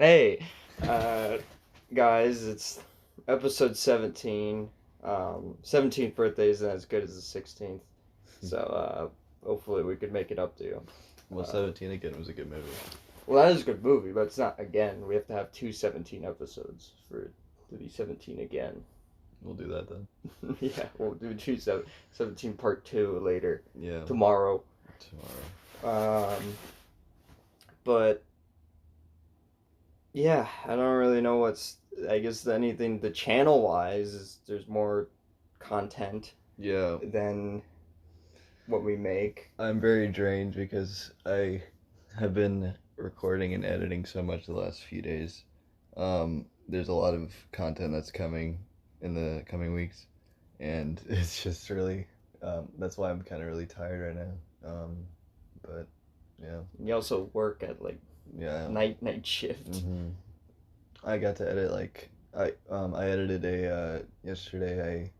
Hey, guys, it's episode 17. 17th birthday isn't as good as the 16th, so hopefully we could make it up to you. Well, 17 again was a good movie. Well, that is a good movie, but it's not again. We have to have two 17 episodes for it to be 17 again. We'll do that then. Yeah, we'll do 17 part 2 later. Yeah. Tomorrow. But yeah, I don't really know I guess anything the channel wise is there's more content Yeah. than what we make. I'm very drained because I have been recording and editing so much the last few days. There's a lot of content that's coming in the coming weeks, and it's just really, that's why I'm kind of really tired right now. But yeah. You also work at night shift. Mm-hmm. I got to edit I edited yesterday I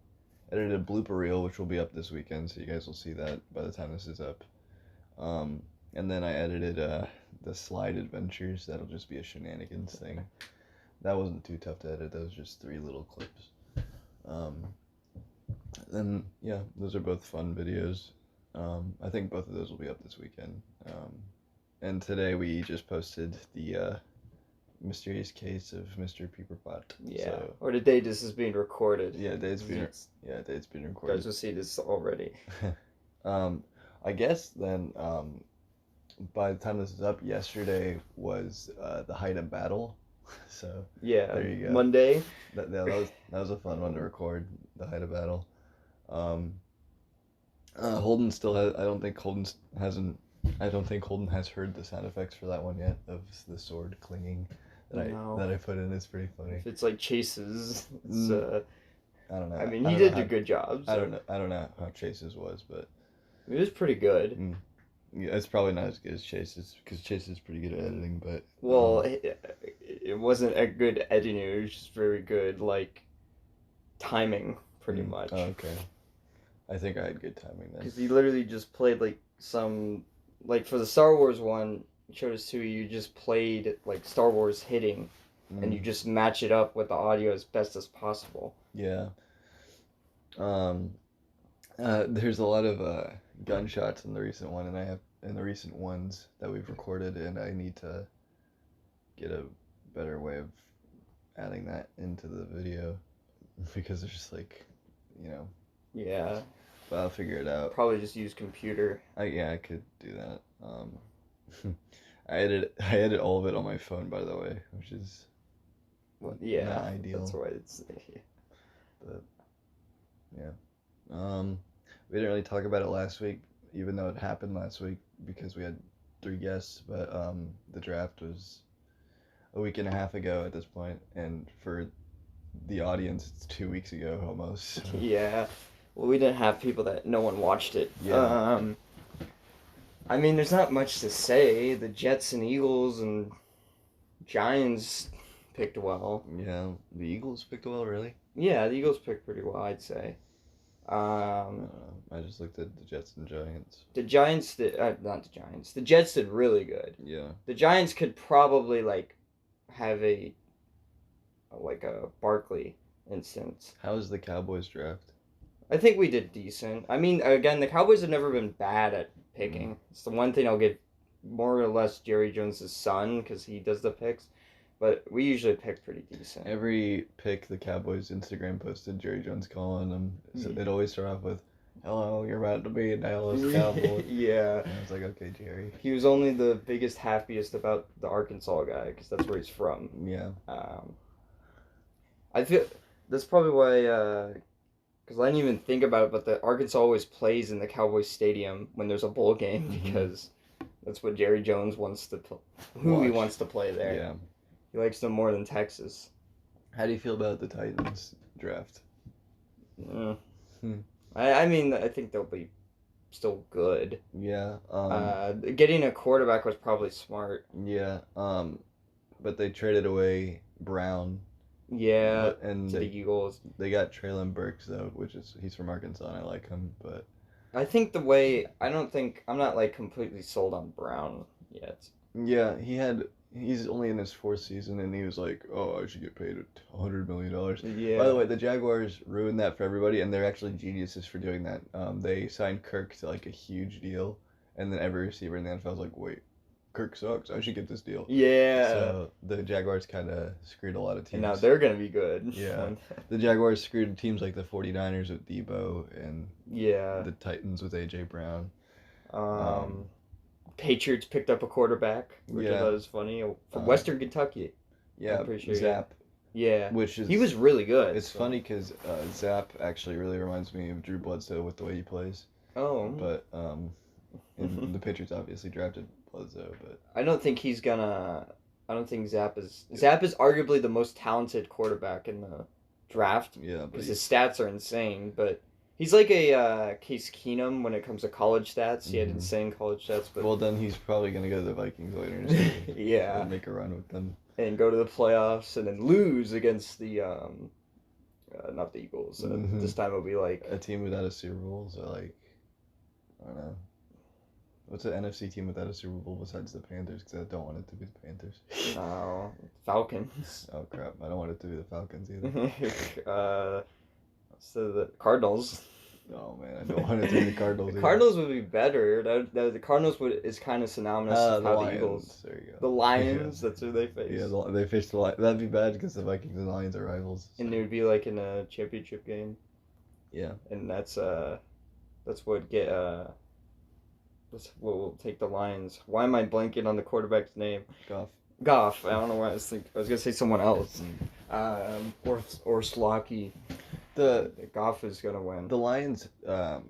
edited a blooper reel which will be up this weekend, so you guys will see that by the time this is up. And then I edited the slide adventures. That'll just be a shenanigans thing. That wasn't too tough to edit. That was just 3 little clips. Then yeah, those are both fun videos. I think both of those will be up this weekend. And today we just posted the mysterious case of Mr. Peeperpot. Yeah. So, or the day this is being recorded. Yeah, date's been recorded. Guys will see this already. I guess then by the time this is up, yesterday was the height of battle. So yeah, there you go. Monday. That was a fun one to record, the height of battle. Holden still has. I don't think Holden has heard the sound effects for that one yet of the sword clinging that I put in. It's pretty funny. If it's like Chase's, I don't know. I mean, he did a good job. So. I don't know how Chase's was, but it was pretty good. Yeah, it's probably not as good as Chase's because Chase is pretty good at editing, but it wasn't a good editing. It was just very good timing, pretty much. Oh, okay. I think I had good timing then. Because he literally just played for the Star Wars one, showed us to you just played Star Wars hitting, and you just match it up with the audio as best as possible. Yeah. There's a lot of gunshots in the recent one, and I have in the recent ones that we've recorded, and I need to get a better way of adding that into the video because there's just Yeah. But I'll figure it out. Probably just use computer. I could do that. I edit all of it on my phone, by the way, which is not ideal. That's why it's. But yeah, we didn't really talk about it last week, even though it happened last week because we had 3 guests. But the draft was a week and a half ago at this point, and for the audience, it's 2 weeks ago almost. So. Yeah. Well, we didn't have people that no one watched it. Yeah. I mean, there's not much to say. The Jets and Eagles and Giants picked well. Yeah, the Eagles picked well, really? Yeah, the Eagles picked pretty well, I'd say. I just looked at the Jets and Giants. The Giants did, not the Giants. The Jets did really good. Yeah. The Giants could probably have a Barkley instance. How was the Cowboys draft? I think we did decent. I mean, again, the Cowboys have never been bad at picking. It's the one thing I'll give more or less Jerry Jones' son because he does the picks. But we usually pick pretty decent. Every pick the Cowboys Instagram posted, Jerry Jones calling them. So they'd always start off with, "Hello, you're about to be a Dallas Cowboy." Yeah. And I was like, okay, Jerry. He was only the biggest, happiest about the Arkansas guy because that's where he's from. Yeah. I feel that's probably why. Because I didn't even think about it, but the Arkansas always plays in the Cowboys Stadium when there's a bowl game because that's what Jerry Jones wants to he wants to play there. Yeah. He likes them more than Texas. How do you feel about the Titans draft? I mean, I think they'll be still good. Yeah. Getting a quarterback was probably smart. Yeah. But they traded away Brown. Yeah, and the Eagles. They got Treylon Burks though, he's from Arkansas and I like him, but I think I'm not completely sold on Brown yet. Yeah, he had he's only in his 4th season, and he was like, "Oh, I should get paid $100 million." Yeah. By the way, the Jaguars ruined that for everybody, and they're actually geniuses for doing that. They signed Kirk to like a huge deal, and then every receiver in the NFL was like, "Wait, Kirk sucks. I should get this deal." Yeah. So the Jaguars kind of screwed a lot of teams. And now they're gonna be good. Yeah. The Jaguars screwed teams like the 49ers with Debo and Yeah. the Titans with A.J. Brown. Patriots picked up a quarterback, which I thought was funny, from Western Kentucky. Yeah, I'm pretty sure, Zap. Yeah. Which is he was really good. It's funny because Zap actually really reminds me of Drew Bledsoe with the way he plays. Oh. But and the Patriots obviously drafted Bledsoe, but I don't think he's gonna. I don't think Zap is. Zap is arguably the most talented quarterback in the draft. Yeah, because his stats are insane. But he's like a Case Keenum when it comes to college stats. He had insane college stats. But well, then he's probably gonna go to the Vikings later in the season. Yeah, and make a run with them and go to the playoffs and then lose against the not the Eagles. This time it'll be like a team without a Super Bowl. So like, I don't know. What's an NFC team without a Super Bowl besides the Panthers? Because I don't want it to be the Panthers. No, Falcons. Oh crap! I don't want it to be the Falcons either. So the Cardinals. Oh man, I don't want it to be the Cardinals. The Cardinals would be better. The Cardinals is kind of synonymous with how the Eagles. There you go. The Lions. That's who they face. Yeah, they face the Lions. That'd be bad because the Vikings and Lions are rivals. So. And it would be like in a championship game. Yeah. And that's what will take the Lions. Why am I blanking on the quarterback's name? Goff. I don't know why I was gonna say someone else. Or Slocky. The Goff is gonna win. The Lions, I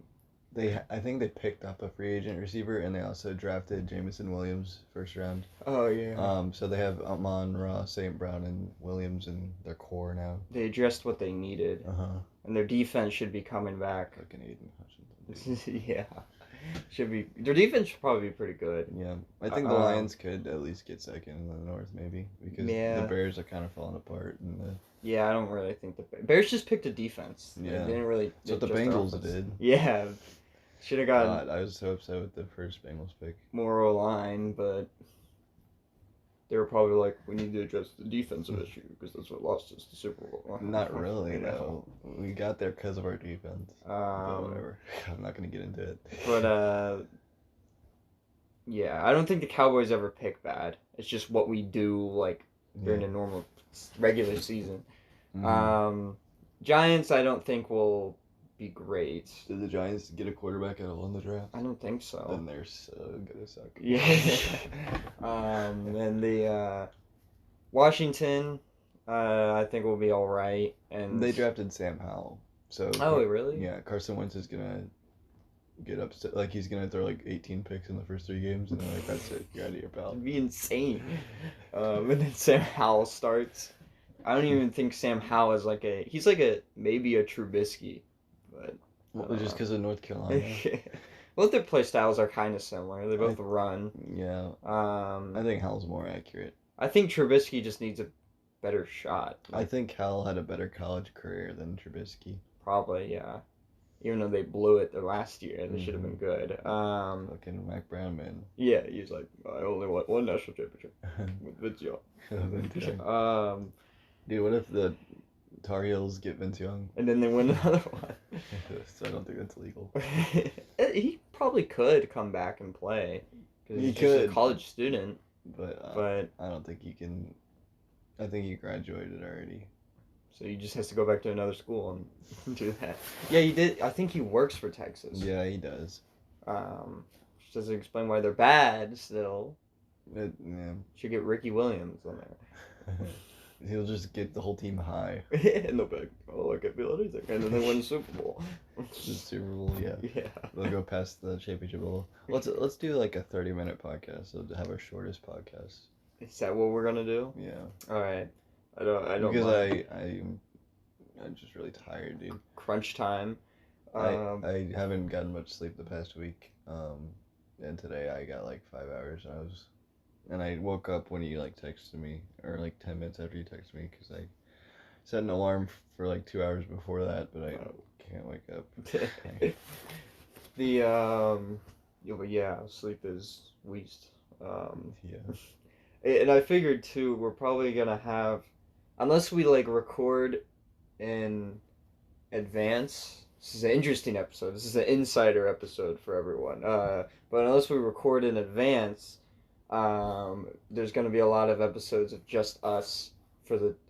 think they picked up a free agent receiver, and they also drafted Jamison Williams first round. Oh yeah. So they have Amon-Ra, St. Brown, and Williams in their core now. They addressed what they needed. And their defense should be coming back. Like an Aiden Hutchinson. Yeah. Should be. Their defense should probably be pretty good. Yeah, I think the Lions could at least get second in the North, maybe, because the Bears are kind of falling apart. Yeah, I don't really think the Bears just picked a defense. Yeah, they didn't really. That's what the Bengals did. Yeah, should have gotten. God, I was so upset with the first Bengals pick. More O-line, but they were probably like, we need to address the defensive issue because that's what lost us the Super Bowl. Not really, though. We got there because of our defense. But whatever. I'm not going to get into it. But, yeah, I don't think the Cowboys ever pick bad. It's just what we do, like, during a normal regular season. Giants, I don't think will be great. Did the Giants get a quarterback at all in the draft? I don't think so. Then they're so gonna suck. Yeah. And the Washington, I think will be all right. And they drafted Sam Howell. So. Oh, really? Yeah, Carson Wentz is gonna get upset. Like he's gonna throw like 18 picks in the first 3 games, and then like that's it. You're out of your pal. It'd be insane. And then Sam Howell starts. I don't even think Sam Howell is he's maybe a Trubisky. But just because of North Carolina. Both their play styles are kind of similar. They both run. Yeah. I think Howell's more accurate. I think Trubisky just needs a better shot. I think Howell had a better college career than Trubisky. Probably, yeah. Even though they blew it the last year, they should have been good. Fucking Mac Brown, man. Yeah, he's like, I only want one national championship with Vince Young. Dude, what if the Tar Heels get Vince Young? And then they win another one. So I don't think that's legal. He probably could come back and play. Because he's just a college student. But I don't think he can. I think he graduated already. So he just has to go back to another school and do that. Yeah, he did. I think he works for Texas. Yeah, he does. Which doesn't explain why they're bad still. Yeah. Should get Ricky Williams on there. He'll just get the whole team high. And they'll be like, oh, I can't feel anything. And then they win the Super Bowl. The Super Bowl, yeah. Yeah. They'll go past the championship bowl. Let's do like a 30-minute podcast. So to have our shortest podcast. Is that what we're gonna do? Yeah. All right. I don't. Because I'm just really tired, dude. Crunch time. I haven't gotten much sleep the past week. And today I got like 5 hours. And I woke up when you like texted me, or like 10 minutes after you texted me, because I set an alarm for like 2 hours before that, but I can't wake up. Yeah, sleep is waste. Yeah. And I figured too, we're probably gonna have, unless we like record in advance. This is an interesting episode. This is an insider episode for everyone. But unless we record in advance, there's gonna be a lot of episodes of just us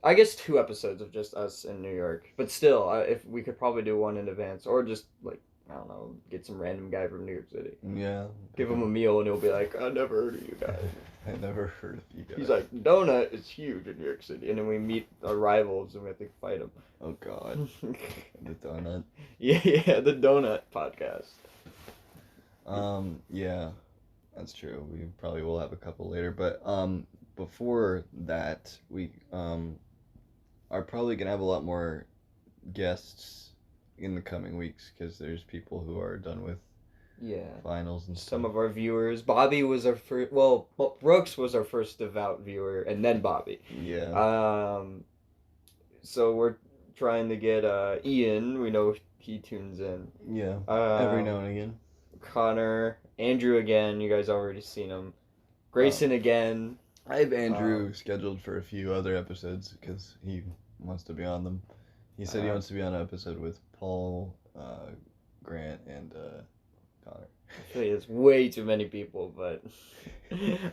I guess 2 episodes of just us in New York. But still, if we could probably do one in advance, or just like I don't know, get some random guy from New York City. Yeah. Give him a meal and he'll be like, I never heard of you guys. I never heard of you guys. He's like, donut is huge in New York City. And then we meet our rivals and we have to fight them. Oh, God. The donut. Yeah, the donut podcast. Yeah, that's true. We probably will have a couple later. But, before that, we, are probably going to have a lot more guests in the coming weeks because there's people who are done with finals and stuff. Some of our viewers. Bobby was our first. Well, Brooks was our first devout viewer, and then Bobby. Yeah. So we're trying to get Ian. We know he tunes in. Yeah. Every now and again. Connor, Andrew again. You guys already seen him. Grayson again. I have Andrew scheduled for a few other episodes because he wants to be on them. He said he wants to be on an episode with Paul, Grant, and Connor. I feel like it's way too many people, but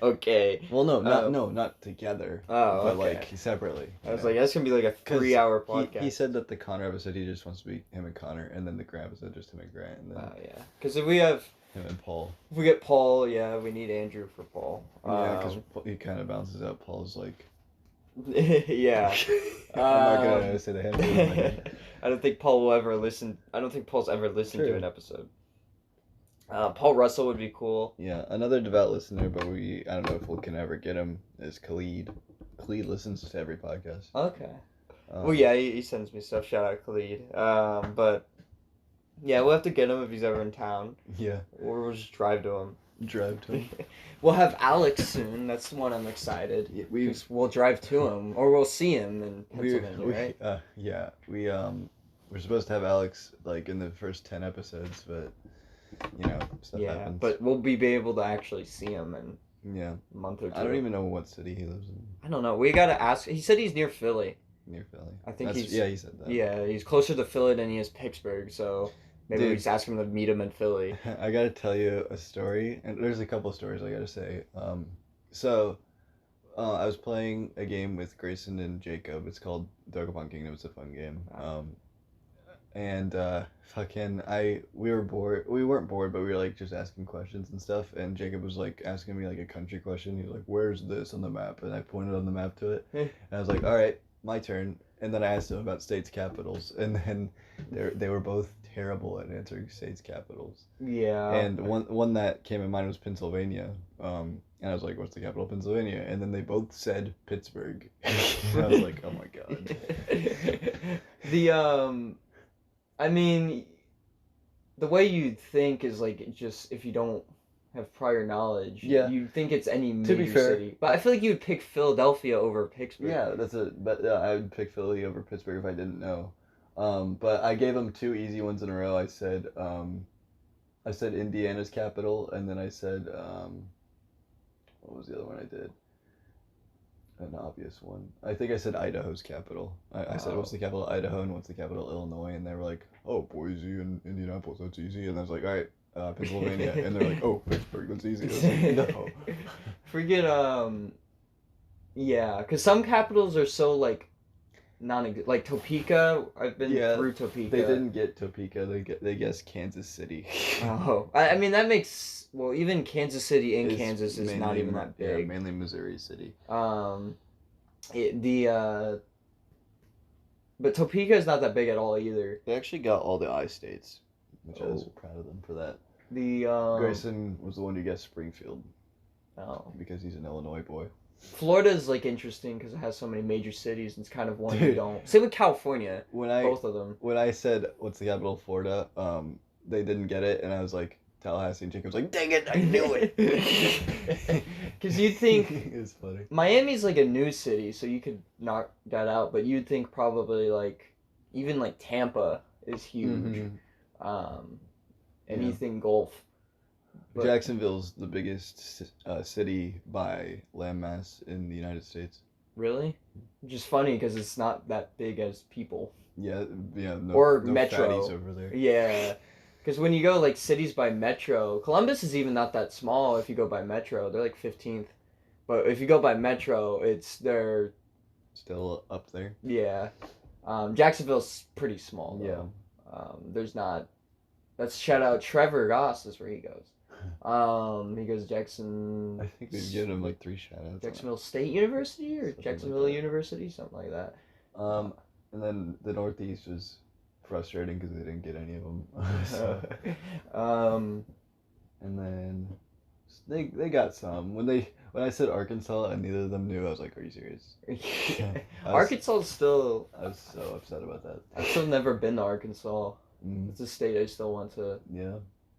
okay. Well, not together. Oh, but okay. like separately. I was like, that's gonna be like a 3-hour podcast. He said that the Connor episode he just wants to be him and Connor, and then the Grant episode just him and Grant, and then yeah. Because if we have him and Paul. If we get Paul, yeah, we need Andrew for Paul. Yeah, because he kind of balances out. Paul's like. Yeah. I'm not gonna say the handle in my head. I don't think Paul will ever listen. I don't think Paul's ever listened to an episode. Paul Russell would be cool. Yeah, another devout listener, but I don't know if we can ever get him, is Khalid. Khalid listens to every podcast. Okay. Well, yeah, he sends me stuff. Shout out Khalid. But yeah, we'll have to get him if he's ever in town. Yeah. Or we'll just drive to him. We'll have Alex soon. That's the one I'm excited. Yeah, we'll drive to him, or we'll see him in Pennsylvania, right? Yeah, we're supposed to have Alex like in the first 10 episodes, but stuff happens. But we'll be able to actually see him in a month or two. I don't even know what city he lives in. I don't know. We gotta ask. He said he's near Philly. Near Philly. I think he said that. Yeah, he's closer to Philly than he is Pittsburgh, so. Maybe we just ask him to meet him in Philly. I gotta tell you a story, and there's a couple of stories I gotta say. I was playing a game with Grayson and Jacob. It's called Dokapon Kingdom. It's a fun game. We were bored. We weren't bored, but we were like just asking questions and stuff. And Jacob was like asking me like a country question. He was like, "Where's this on the map?" And I pointed on the map to it. And I was like, "All right, my turn." And then I asked him about states' capitals, and then they were both terrible at answering states' capitals. Yeah. And one that came in mind was Pennsylvania. And I was like, "What's the capital of Pennsylvania?" And then they both said Pittsburgh. And I was like, "Oh my god." I mean, the way you'd think is like just if you don't have prior knowledge, you'd think it's any major city. But I feel like you would pick Philadelphia over Pittsburgh. Yeah, I would pick Philly over Pittsburgh if I didn't know. But I gave him 2 easy ones in a row. I said Indiana's capital, and then I said, what was the other one I did? An obvious one. I think I said Idaho's capital. I said, what's the capital of Idaho and what's the capital of Illinois? And they were like, oh, Boise and Indianapolis, that's easy. And I was like, all right, Pennsylvania. And they're like, oh, Pittsburgh, that's easy. I was like, no. Forget, yeah, because some capitals are so, like Topeka. I've been through Topeka. They didn't get Topeka. They guessed Kansas City. Oh, I mean that makes even Kansas City in Kansas is not even that big. Yeah, mainly Missouri City. But Topeka is not that big at all either. They actually got all the I states, which I was proud of them for that. Grayson was the one who guessed Springfield. Oh, because he's an Illinois boy. Florida is like interesting because it has so many major cities and it's kind of one you don't. Same with California. Both of them. When I said what's the capital of Florida, they didn't get it, and I was like Tallahassee, and Jacob's like, dang it, I knew it. Because you'd think it's funny. Miami's like a new city, so you could knock that out, but you'd think probably even Tampa is huge. Anything Gulf. But- Jacksonville's the biggest city by landmass in the United States. Really? Which is funny because it's not that big as people. Yeah, no, Or no metro. fatties over there. Yeah. Because when you go like cities by metro, Columbus is even not that small if you go by metro. They're like 15th. But if you go by metro, they're Still up there. yeah. Jacksonville's pretty small Yeah. though. There's not. Let's shout out Trevor Goss is where he goes. He goes Jackson. I think we've given him like 3 shout-outs. Jacksonville State University or Something like Jacksonville that. University, something like that. And then the Northeast was frustrating because they didn't get any of them. So. And then they got some. When I said Arkansas and neither of them knew, I was like, "Are you serious?" Arkansas still. I was so upset about that. I've still never been to Arkansas. Mm, It's a state I still want to yeah.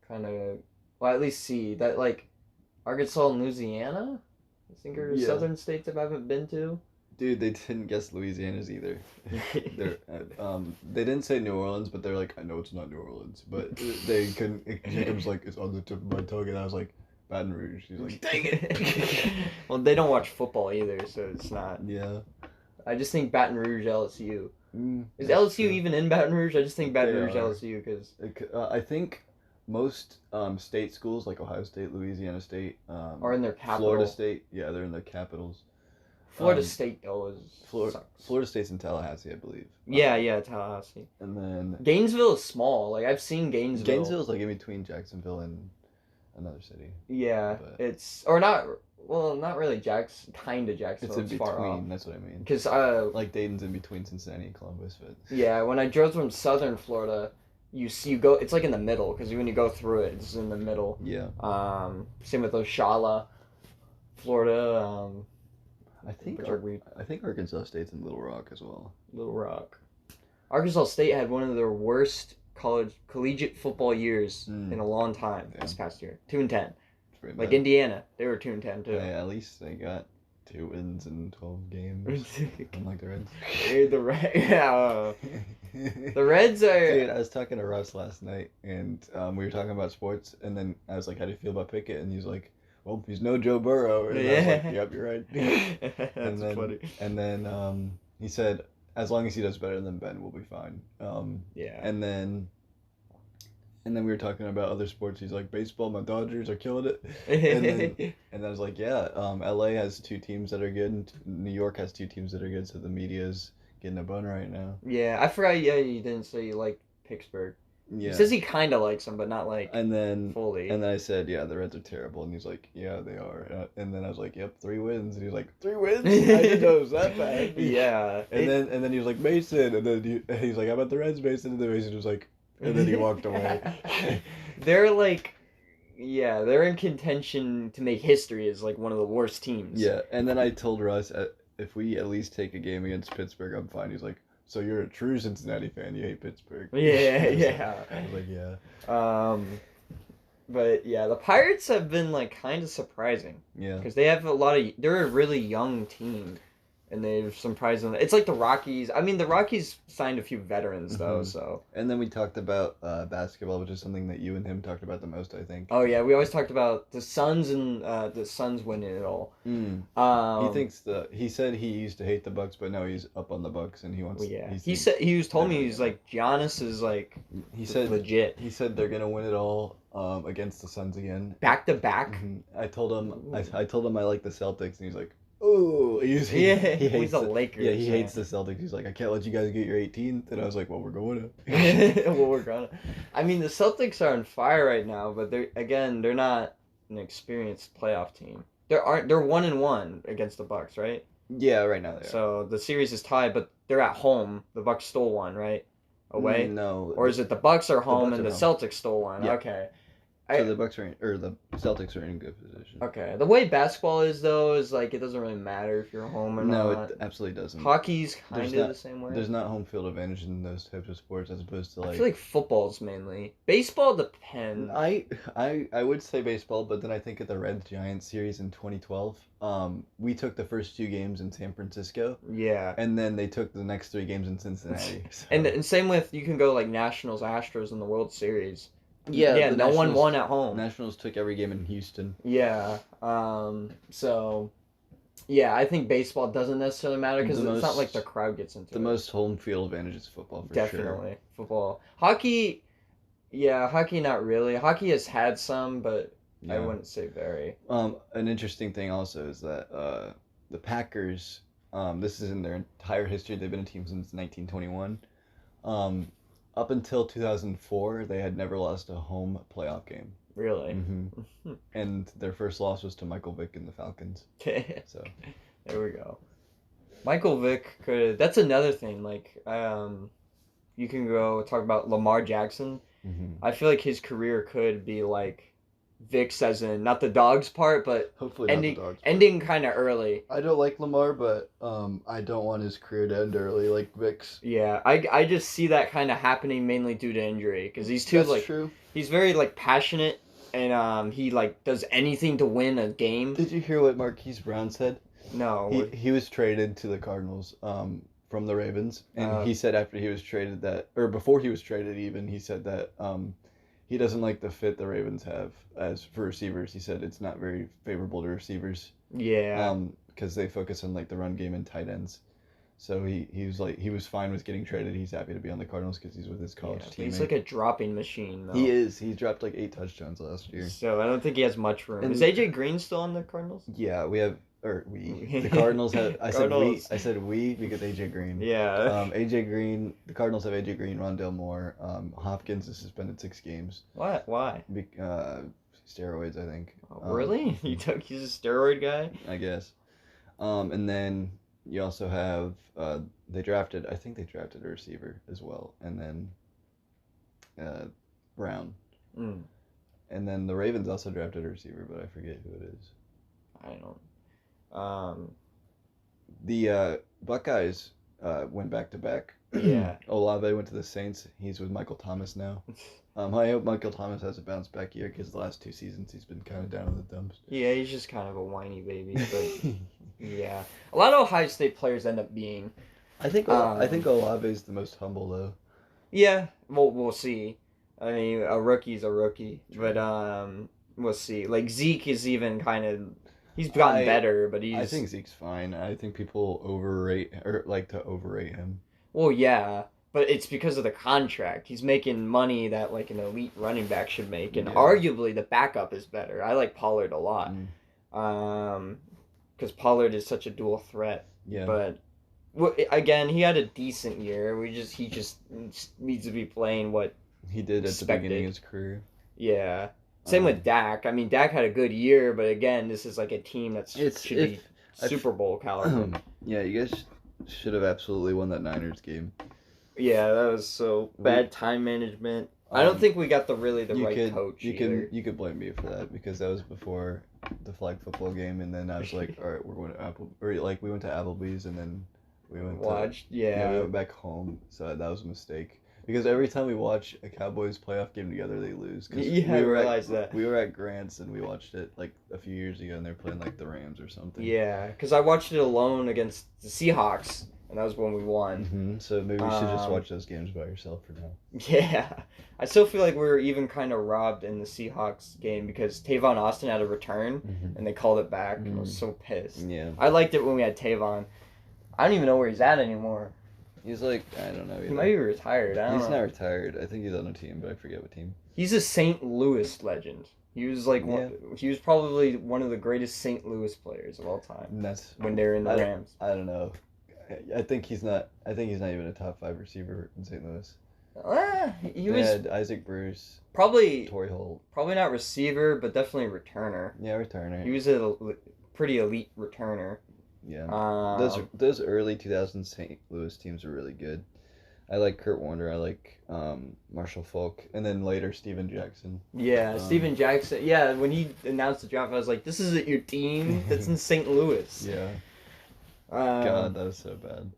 kind of, well, at least see that like Arkansas and Louisiana. I think are Yeah. southern states I haven't been to. Dude, they didn't guess Louisiana's either. They didn't say New Orleans, but they're like, I know it's not New Orleans, but they couldn't. Jacob's like, it's on the tip of my tongue, and I was like, Baton Rouge. He's like, dang it. Well, they don't watch football either, so it's not. Yeah. I just think Baton Rouge, LSU. Is That's LSU true. even in Baton Rouge? I just think Baton They Rouge, are. LSU, because I think most state schools like Ohio State, Louisiana State, are in their capital. Florida State, yeah, they're in the capitals. Florida um, State though is Florida sucks. State's in Tallahassee, I believe. Yeah, Tallahassee. And then Gainesville is small. Like I've seen Gainesville. Gainesville's like in between Jacksonville and another city. Yeah, but- it's or not. Well, not really. Kind of It's Jacksonville. in It's far off. between. That's what I mean. Because Like Dayton's in between Cincinnati and Columbus, but yeah, when I drove from southern Florida, you go. It's like in the middle because when you go through it, it's in the middle. yeah. Same with Oshala, Florida. I think which are weird. I think Arkansas State's in Little Rock as well. Little Rock. Arkansas State had one of their worst collegiate football years in a long time this past year. 2-10. It's pretty Like bad. Indiana, they were 2-10 too. Hey, at least they got 2 wins in 12 games. Unlike the Reds. The Reds are. Dude, I was talking to Russ last night, and we were talking about sports, and then I was like, "How do you feel about Pickett?" And he's like, "Well, he's no Joe Burrow." And I was like, "Yep, you're right." That's funny. And then he said, "As long as he does better than Ben, we'll be fine." Yeah. And then we were talking about other sports. He's like, "Baseball, my Dodgers are killing it." And I was like, "Yeah, LA has 2 teams that are good, and New York has 2 teams that are good. So the media's getting a boner right now." Yeah, I forgot. Yeah, you didn't say you like Pittsburgh. Yeah. He says he kind of likes them, but not like And then fully. And then I said, "Yeah, the Reds are terrible." And he's like, "Yeah, they are." And then I was like, "Yep, 3 wins." And he's like, 3 wins? I didn't know it was that bad. Yeah. And then he was like, "Mason." And then he's like, "How about the Reds, Mason?" And then Mason was like, and then he walked away. They're like, yeah, they're in contention to make history as like one of the worst teams. Yeah. And then I told Russ, if we at least take a game against Pittsburgh, I'm fine. He's like, "So you're a true Cincinnati fan? You hate Pittsburgh?" Yeah. I was like, "Yeah." But yeah, the Pirates have been like kind of surprising Yeah. because they have they're a really young team, and they've surprised them. It's like the Rockies. I mean, the Rockies signed a few veterans though, Mhm. so. And then we talked about basketball, which is something that you and him talked about the most, I think. Oh yeah, we always talked about the Suns and the Suns winning it all. He said he used to hate the Bucks, but now he's up on the Bucks and he wants. Well, yeah, he told me he's like Giannis is like He said legit He said they're gonna win it all against the Suns again. back to back. Mhm. I told him I like the Celtics, and he's like, "Oh, he hates he's a Lakers. Yeah, he fan. hates the Celtics. He's like, "I can't let you guys get your 18th." And I was like, "Well, we're going to." Well, we're gonna. I mean, the Celtics are on fire right now, but they're not an experienced playoff team. They're 1-1 against the Bucks, right? Yeah, right now they are. So the series is tied, but they're at home. The Bucks stole one, right? Away, No. or is it the Bucks are home Bucks and are the home. Celtics stole one? Yeah. Okay. So the Celtics are in good position. Okay. The way basketball is though is like it doesn't really matter if you're home or No, not. it absolutely doesn't. Hockey's kind There's of not- the same way. There's not home field advantage in those types of sports as opposed to I like. feel like football's mainly. Baseball depends. I would say baseball, but then I think of the Reds Giants series in 2012. We took the first 2 games in San Francisco, Yeah. and then they took the next 3 games in Cincinnati. So. And same with you can go like Nationals Astros in the World Series. Yeah, the no one Nationals- won at home. Nationals took every game in Houston. Yeah. So, yeah, I think baseball doesn't necessarily matter because it's not like the crowd gets into it. The most home field advantage is football, for sure. Definitely. Football. Hockey, yeah, hockey not really. Hockey has had some, but I wouldn't say very. An interesting thing also is that the Packers, this is in their entire history, they've been a team since 1921. Up until 2004, they had never lost a home playoff game. Really? Mm-hmm. And their first loss was to Michael Vick and the Falcons. So there we go. Michael Vick could. That's another thing. Like, you can go talk about Lamar Jackson. Mm-hmm. I feel like his career could be like Vick's, as in not the dog's part, but hopefully ending kind of early. I don't like Lamar, but I don't want his career to end early like Vick's. Yeah, I just see that kind of happening mainly due to injury because he's too true. He's very like passionate and he like does anything to win a game. Did you hear what Marquise Brown said? No. He was traded to the Cardinals from the Ravens, and he said after he was traded before he was traded even, he said that he doesn't like the fit the Ravens have as for receivers. He said it's not very favorable to receivers. Yeah. Because they focus on like the run game and tight ends. So he was fine with getting traded. He's happy to be on the Cardinals because he's with his college teammate. He's like a dropping machine, though. He is. He dropped like 8 touchdowns last year. So I don't think he has much room. Is AJ Green still on the Cardinals? Yeah, the Cardinals have. I said we because AJ Green. Yeah. AJ Green. The Cardinals have AJ Green, Rondale Moore. Hopkins is suspended 6 games. What? Why? Steroids, I think. Oh, really? He's a steroid guy? I guess. And then you also have they drafted a receiver as well, and then Brown. Mm. And then the Ravens also drafted a receiver, but I forget who it is. I don't. The Buckeyes went back to back. Yeah. Olave went to the Saints. He's with Michael Thomas now. I hope Michael Thomas has a bounce back year because the last 2 seasons he's been kind of down in the dumps. Yeah, he's just kind of a whiny baby, but yeah, a lot of Ohio State players end up being. I think Olave is the most humble though. Yeah, we'll see. I mean, a rookie's a rookie, but we'll see. Like Zeke is even kind of. He's gotten better, but he's. I think Zeke's fine. I think people like to overrate him. Well, yeah, but it's because of the contract. He's making money that like an elite running back should make, and arguably the backup is better. I like Pollard a lot, because Pollard is such a dual threat. Yeah. But again, he had a decent year. He just needs to be playing what he did at the beginning of his career. Yeah. Same with Dak. I mean, Dak had a good year, but again, this is like a team that should be Super Bowl caliber. Yeah, you guys should have absolutely won that Niners game. Yeah, that was so bad time management. I don't think we got the right coach. You could blame me for that because that was before the flag football game, and then I was like, all right, we're going to we went to Applebee's, and then we went we went back home. So that was a mistake. Because every time we watch a Cowboys playoff game together, they lose. I realized that. We were at Grant's and we watched it like a few years ago, and they're playing like the Rams or something. Yeah, because I watched it alone against the Seahawks, and that was when we won. Mm-hmm. So maybe you should just watch those games by yourself for now. Yeah. I still feel like we were even kind of robbed in the Seahawks game because Tavon Austin had a return, and they called it back. I was so pissed. Yeah. I liked it when we had Tavon. I don't even know where he's at anymore. He's like, I don't know either. He might be retired. He's not retired. I think he's on a team, but I forget what team. He's a St. Louis legend. He was like he was probably one of the greatest St. Louis players of all time. When they were in the Rams. I don't know. I think he's not even a top 5 receiver in St. Louis. He had Isaac Bruce. Probably Torrey Holt. Probably not receiver, but definitely returner. Yeah, returner. He was a pretty elite returner. Yeah. Those early 2000 St. Louis teams were really good. I like Kurt Warner. I like Marshall Faulk, and then later Steven Jackson. Yeah, Steven Jackson. Yeah, when he announced the draft, I was like, "This isn't your team. That's in St. Louis." Yeah. God, that was so bad.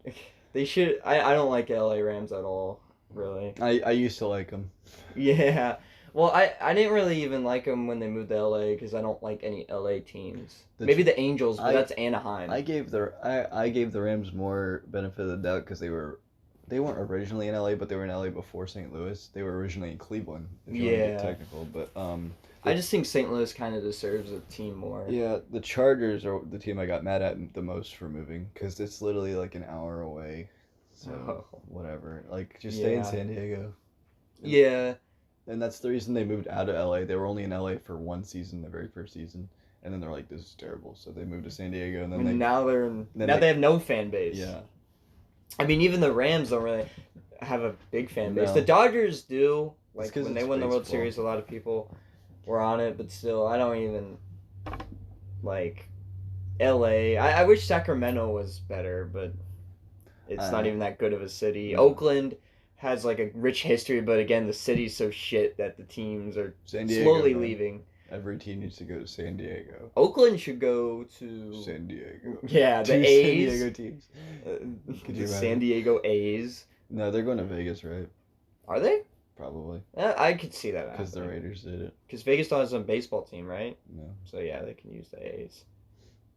They should. I don't like LA Rams at all. Really. I used to like them. Yeah. Well, I didn't really even like them when they moved to LA because I don't like any LA teams. Maybe the Angels, but that's Anaheim. I gave the Rams more benefit of the doubt because they were they weren't originally in LA, but they were in LA before St. Louis. They were originally in Cleveland, if you want to get technical. But I just think St. Louis kind of deserves a team more. yeah, the Chargers are the team I got mad at the most for moving because it's literally like an hour away. So whatever, like just stay in San Diego. Yeah. And that's the reason they moved out of LA. They were only in LA for one season, the very first season, and then they're like, "This is terrible." So they moved to San Diego, and then now they have no fan base. Yeah. I mean, even the Rams don't really have a big fan base. No. The Dodgers do. Like when they won the World baseball. Series, a lot of people were on it, but still, I don't even like LA. I wish Sacramento was better, but it's not even that good of a city. No. Oakland has like a rich history, but again, the city's so shit that the teams are San Diego, slowly man. leaving. Every team needs to go to San Diego. Oakland should go to San Diego. Yeah, the Two A's. San Diego teams. The San Diego A's. No, they're going to Vegas, right? Are they? Probably. I could see that because the Raiders did it. Because Vegas still has a baseball team, right? No. So yeah, they can use the A's.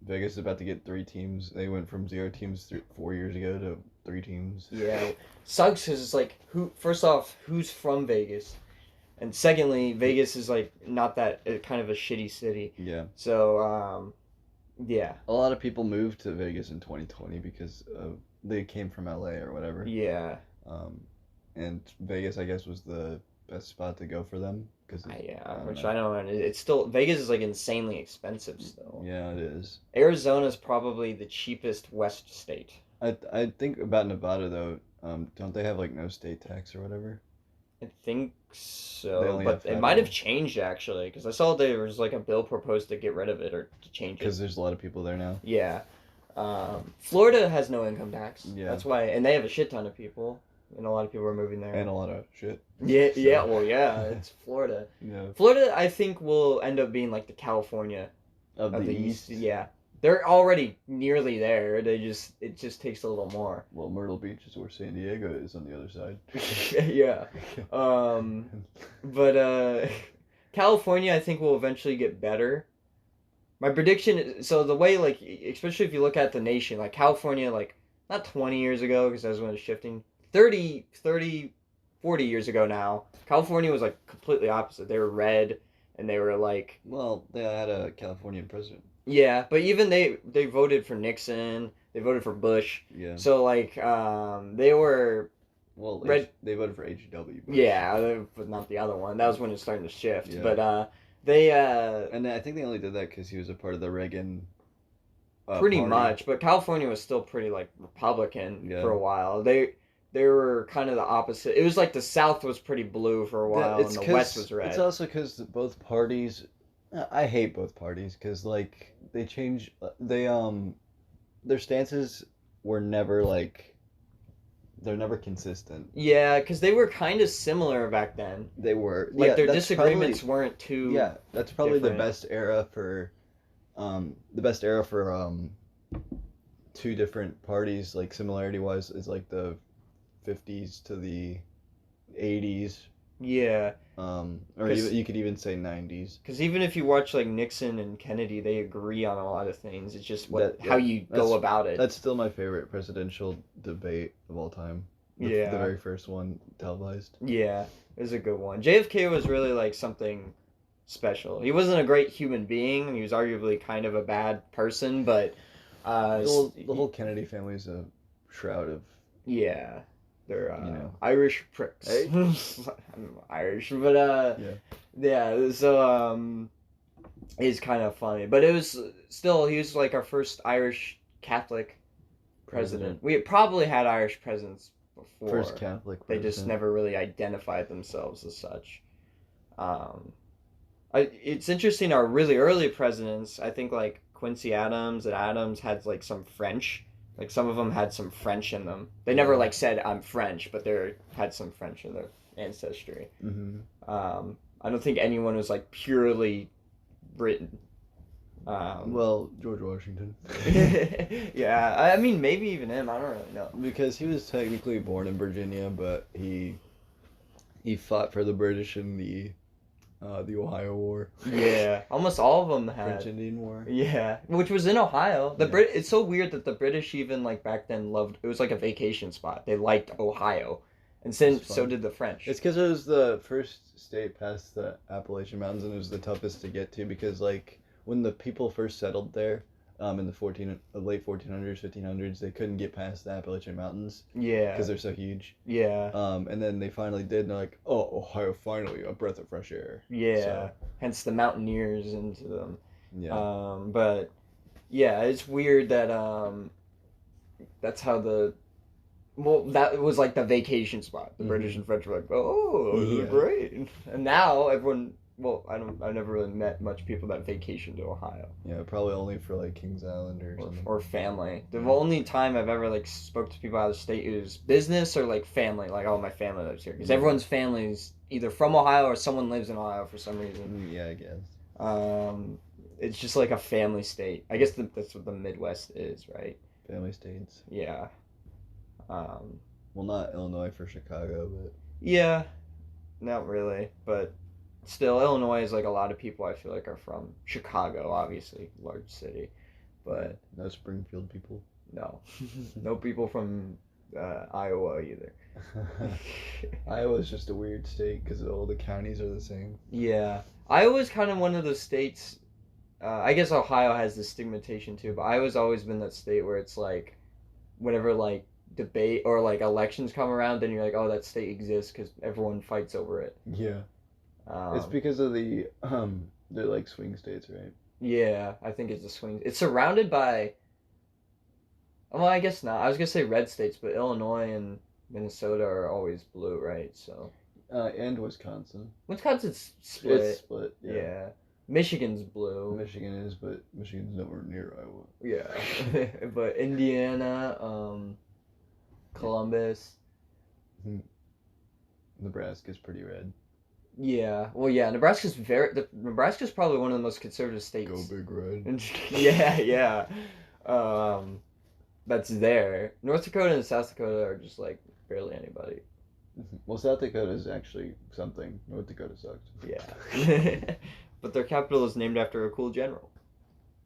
Vegas is about to get 3 teams. They went from 0 teams 4 years ago to 3 teams. Yeah, sucks because it's like first off, who's from Vegas, and secondly, Vegas is like not that kind of a shitty city. Yeah. So yeah. A lot of people moved to Vegas in 2020 because they came from LA or whatever. Yeah. And Vegas, I guess, was the best spot to go for them. Which I don't know. It's still, Vegas is like insanely expensive still. Yeah, it is. Arizona's probably the cheapest West state. I think about Nevada though. Don't they have like no state tax or whatever? I think so, but have it might have changed actually, because I saw there was like a bill proposed to get rid of it or to change it. Because there's a lot of people there now. Yeah. Florida has no income tax. Yeah. That's why, and they have a shit ton of people, and a lot of people are moving there. And a lot of shit. Yeah, so. Yeah, well, yeah, it's Florida. Yeah. Florida, I think, will end up being like the California of the East. Yeah. They're already nearly there. It just takes a little more. Well, Myrtle Beach is where San Diego is on the other side. Yeah. But California, I think, will eventually get better. My prediction is, so the way, like, especially if you look at the nation, like California, like, not 20 years ago, because that's when it was shifting, 30, 40 years ago now, California was, like, completely opposite. They were red, and they were, like... Well, they had a Californian president. Yeah, but even they voted for Nixon, they voted for Bush. Yeah. So, like, they were... Well, they voted for H.W. Bush. Yeah, but not the other one. That was when it was starting to shift. Yeah. But, they... And I think they only did that because he was a part of the Reagan... pretty party. much, but California was still pretty, like, Republican for a while. They were kind of the opposite. It was like the South was pretty blue for a while, and the West was red. It's also because both parties... I hate both parties because, like, they change... Their stances were never, like... They're never consistent. Yeah, because they were kind of similar back then. They were. Like, their disagreements weren't too... Yeah, that's probably different. the best era for... two different parties, like, similarity-wise, is, like, the 50s to the 80s. Yeah. Or even, you could even say 90s. Because even if you watch, like, Nixon and Kennedy, they agree on a lot of things. It's just how you go about it. That's still my favorite presidential debate of all time. The very first one televised. Yeah, it was a good one. JFK was really, like, something special. He wasn't a great human being. He was arguably kind of a bad person, but... the whole Kennedy family is a shroud of... Yeah. They're Irish pricks. Hey? I'm Irish, but yeah. So it's kind of funny, but it was still, he was like our first Irish Catholic president. We probably had Irish presidents before. First Catholic president. They just never really identified themselves as such. It's interesting. Our really early presidents, I think, like Quincy Adams and Adams had like some French. Like, some of them had some French in them. They never, like, said, I'm French, but they had some French in their ancestry. Mm-hmm. I don't think anyone was, like, purely Britain. Well, George Washington. Yeah, I mean, maybe even him. I don't really know. Because he was technically born in Virginia, but he fought for the British in the The Ohio War. Yeah, almost all of them had. French Indian War. Yeah, which was in Ohio. The Yeah. It's so weird that the British even like back then loved. It was like a vacation spot. They liked Ohio, and It's so fun. did the French. It's because it was the first state past the Appalachian Mountains, and it was the toughest to get to because, like, when the people first settled there, in the late 1400s, 1500s, they couldn't get past the Appalachian Mountains Yeah, because they're so huge. yeah, And then they finally did, and they're like, oh, Ohio, finally, a breath of fresh air. yeah. So, Hence the mountaineers into them. yeah. But yeah, it's weird that that's how that was like the vacation spot. The British and French were like, oh, this is great. And now everyone, well, I've never really met much people that vacation to Ohio. Yeah, probably only for, like, Kings Island or something. Or family. The only time I've ever like spoke to people out of state is business or like family. Like, oh, my family lives here because everyone's family's either from Ohio or someone lives in Ohio for some reason. Yeah, I guess. It's just like a family state. I guess that's what the Midwest is, right? Family states. Yeah. Well, not Illinois for Chicago, but Yeah, not really, but still, Illinois is like a lot of people I feel like are from Chicago, obviously, large city, but no Springfield people. no, no people from Iowa either. Iowa's just a weird state because all the counties are the same. Yeah, Iowa's kind of one of the states. I guess Ohio has this stigmatization too, but Iowa's always been that state where it's like, whenever like debate or like elections come around, then you're like, oh, that state exists because everyone fights over it. Yeah. It's because of they're like swing states, right? Yeah, I think it's a swing. It's surrounded by. Well, I guess not. I was gonna say red states, but Illinois and Minnesota are always blue, right? So. And Wisconsin. Wisconsin's split. It's split. Yeah. Michigan's blue. Michigan is, but Michigan's nowhere near Iowa. Yeah. But Indiana, Columbus. Nebraska's pretty red. Yeah. Well, yeah. Nebraska's probably one of the most conservative states. Go Big Red. Yeah. That's there. North Dakota and South Dakota are just like barely anybody. Well, South Dakota is actually something. North Dakota sucks. Yeah. But their capital is named after a cool general,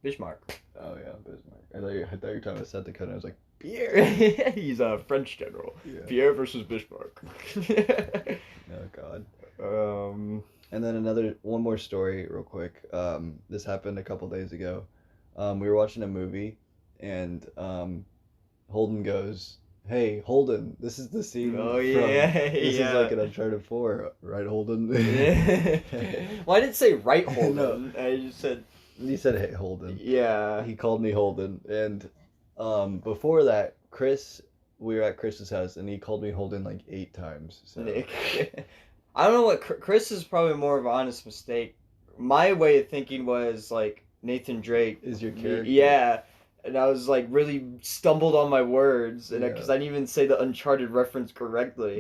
Bismarck. Oh yeah, Bismarck. I thought you were talking about South Dakota. I was like, Pierre. He's a French general. Yeah. Pierre versus Bismarck. Oh God. And then one more story, real quick. This happened a couple days ago. We were watching a movie, and Holden goes, "Hey, Holden, this is the scene. Oh yeah, This is like an Uncharted 4, right, Holden?" Yeah. Well, I didn't say right Holden. No. I just said. He said, "Hey, Holden." Yeah. He called me Holden, and before that, we were at Chris's house, and he called me Holden like 8 times. So. Nick. I don't know what Chris is probably more of an honest mistake. My way of thinking was like Nathan Drake is your character. Yeah, and I was like really stumbled on my words, and because I didn't even say the Uncharted reference correctly,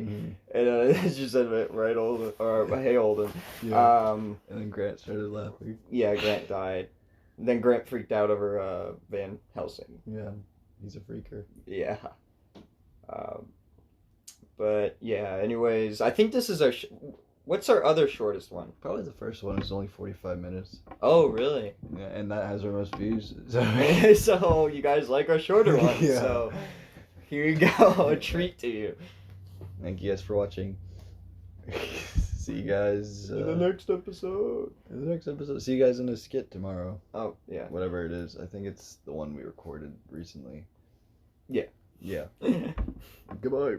and I just said right Holden or hey Holden. Yeah. And then Grant started laughing. Yeah, Grant died. Then Grant freaked out over Van Helsing. Yeah, he's a freaker. Yeah. But yeah, anyways, I think this is our. What's our other shortest one? Probably the first one is only 45 minutes. Oh, really? Yeah, and that has our most views. So, so you guys like our shorter ones. Yeah. So here you go, a treat to you. Thank you guys for watching. See you guys in the next episode. See you guys in a skit tomorrow. Oh, yeah. Whatever it is. I think it's the one we recorded recently. Yeah. Yeah. Goodbye.